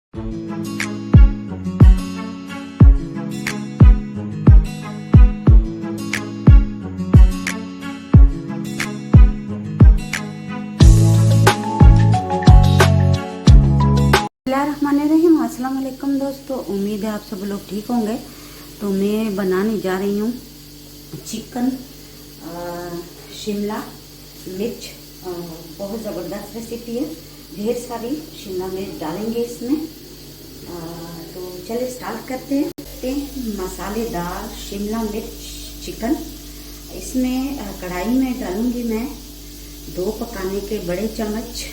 बिस्मिल्लाहिर्रहमानिर्रहीम। अस्सलाम वालेकुम दोस्तों, उम्मीद है आप सब लोग ठीक होंगे। तो मैं बनाने जा रही हूँ चिकन शिमला मिर्च। बहुत ज़बरदस्त रेसिपी है, ढेर सारी शिमला मिर्च डालेंगे इसमें। तो चलिए स्टार्ट करते हैं। मसालेदार शिमला मिर्च चिकन इसमें कढ़ाई में डालूंगी मैं 2 पकाने के बड़े चम्मच।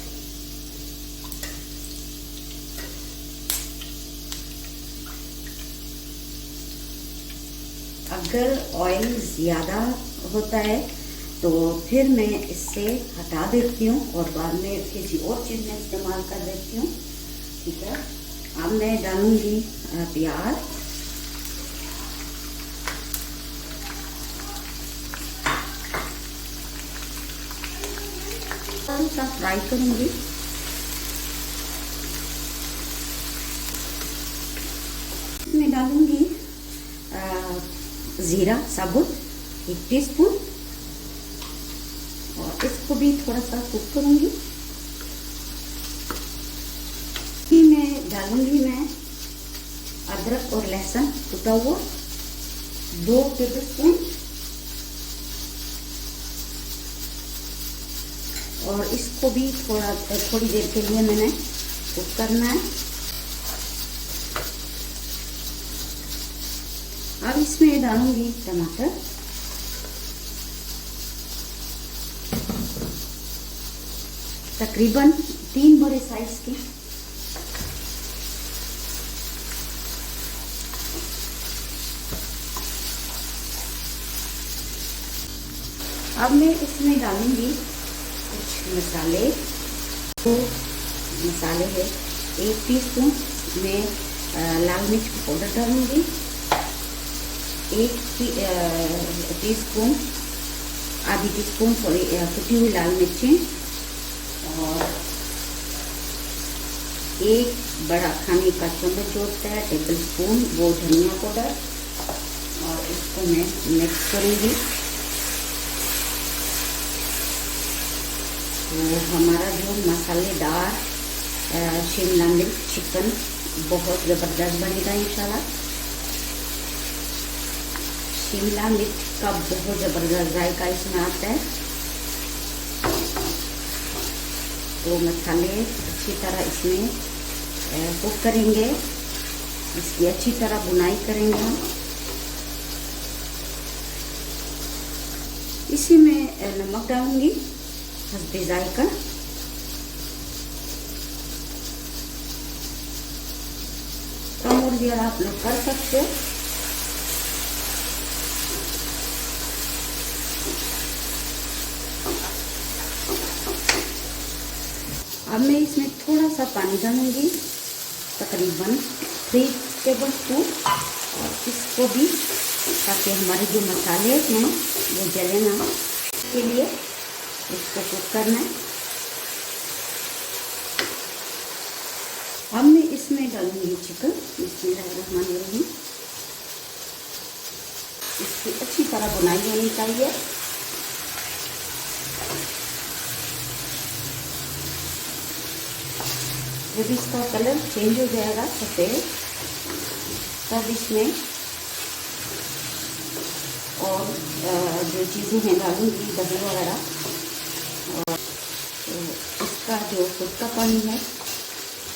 अगर ऑयल ज़्यादा होता है तो फिर मैं इससे हटा देती हूँ और बाद में किसी और चीज़ में इस्तेमाल कर देती हूँ। ठीक है, अब मैं डालूंगी प्याज। थोड़ा सा फ्राई करूँगी। इसमें डालूंगी ज़ीरा साबुत 1 टीस्पून और इसको भी थोड़ा सा कुक करूंगी। मैं डालूंगी अदरक और लहसुन कुटा हुआ 2 टेबलस्पून और इसको भी थोड़ी देर के लिए मैंने कुक करना है। अब इसमें डालूंगी टमाटर। तकरीबन 3 बड़े साइज के। अब मैं इसमें डालूंगी कुछ मसाले। 2 मसाले है। 1 टीस्पून में लाल मिर्च पाउडर डालूंगी। 1 टीस्पून आधी टीस्पून कुटी हुई लाल मिर्चें और 1 बड़ा खाने का चम्मच जो होता है टेबल स्पून वो धनिया पाउडर और इसको मैं मिक्स करूँगी। तो हमारा जो मसालेदार शिमला मिर्च चिकन बहुत ज़बरदस्त बनेगा इंशाल्लाह। शिमला मिर्च का बहुत ज़बरदस्त जायका इसमें आता है। तो मसाले अच्छी तरह इसमें कुक करेंगे, इसकी अच्छी तरह बुनाई करेंगे हम। इसी में नमक डालूंगी हस्बे जायका। कम और ज़्यादा आप लोग कर सकते हो। अब मैं इसमें थोड़ा सा पानी डालूंगी, तकरीबन 3 टेबलस्पून और इसको भी ताकि हमारे जो मसाले हैं वो जले ना, के लिए इसको कुक करना है। अब मैं इसमें डालूंगी चिकन। बिस्मिल्लाहिर्रहमानिर्रहीम। इसकी अच्छी तरह बुनाई होनी चाहिए। जब इसका कलर चेंज हो जाएगा सफ़ेद तब इसमें और जो चीज़ें हैं डालूंगी दही वगैरह। और तो इसका जो खुद का पानी है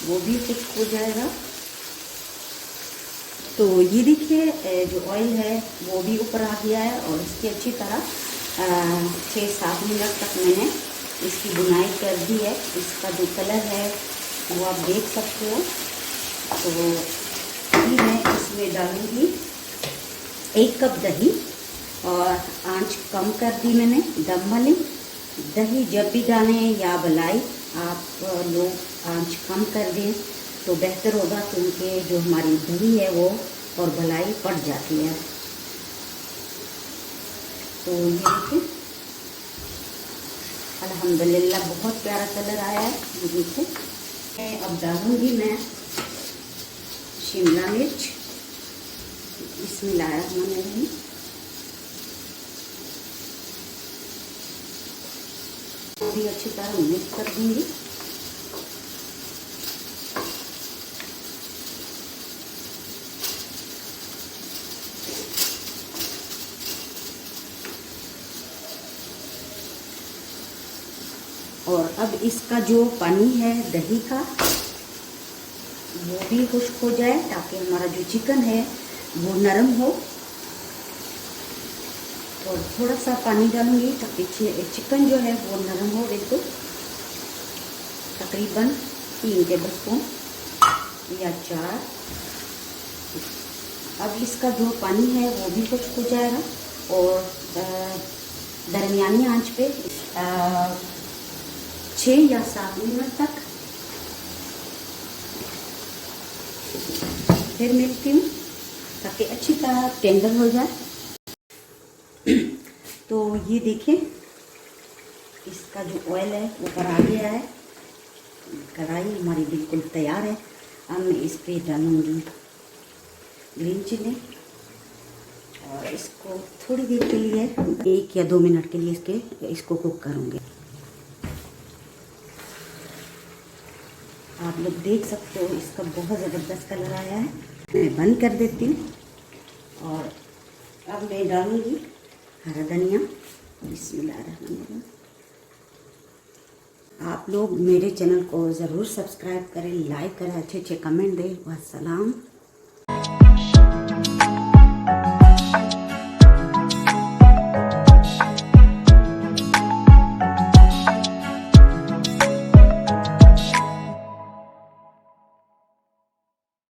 वो भी कुक हो जाएगा। तो ये देखिए जो ऑयल है वो भी ऊपर आ गया है और इसकी अच्छी तरह 6-7 मिनट तक मैंने इसकी बुनाई कर दी है। इसका जो कलर है वो आप देख सकते हो। तो अभी मैं इसमें डालूंगी 1 कप दही और आंच कम कर दी मैंने दम वाली। दही जब भी डालें या मलाई आप लोग आंच कम कर दें तो बेहतर होगा, क्योंकि जो हमारी दही है वो और मलाई पड़ जाती है। तो ये देखिए अल्हम्दुलिल्लाह बहुत प्यारा कलर आया है। ये देखिए अब डालूंगी मैं शिमला मिर्च, बिस्मिल्लाहिर्रहमानिर्रहीम, भी अच्छी तरह मिक्स कर दूंगी। और अब इसका जो पानी है दही का वो भी खुश्क हो जाए, ताकि हमारा जो चिकन है वो नरम हो। और थोड़ा सा पानी डालूंगी ताकि चिकन जो है वो नरम हो बिल्कुल। तकरीबन 3 टेबलस्पून या 4। अब इसका जो पानी है वो भी खुश्क हो जाएगा और दरमियानी आंच पे 6 या 7 मिनट तक फिर मिलती हूँ, ताकि अच्छी तरह टेंडर हो जाए। तो ये देखिए, इसका जो ऑयल है ऊपर आ गया है। कढ़ाई हमारी बिल्कुल तैयार है। अब मैं इस पर डालूँगी ग्रीन चिली और इसको थोड़ी देर के लिए 1 या 2 मिनट के लिए इसको कुक करूँगी। आप लोग देख सकते हो इसका बहुत ज़बरदस्त कलर आया है। मैं बंद कर देती हूँ और अब मैं डालूँगी हरा धनिया। बिस्मिल्लाहिर्रहमानिर्रहीम। आप लोग मेरे चैनल को ज़रूर सब्सक्राइब करें, लाइक करें, अच्छे अच्छे कमेंट दें। वस्सलाम।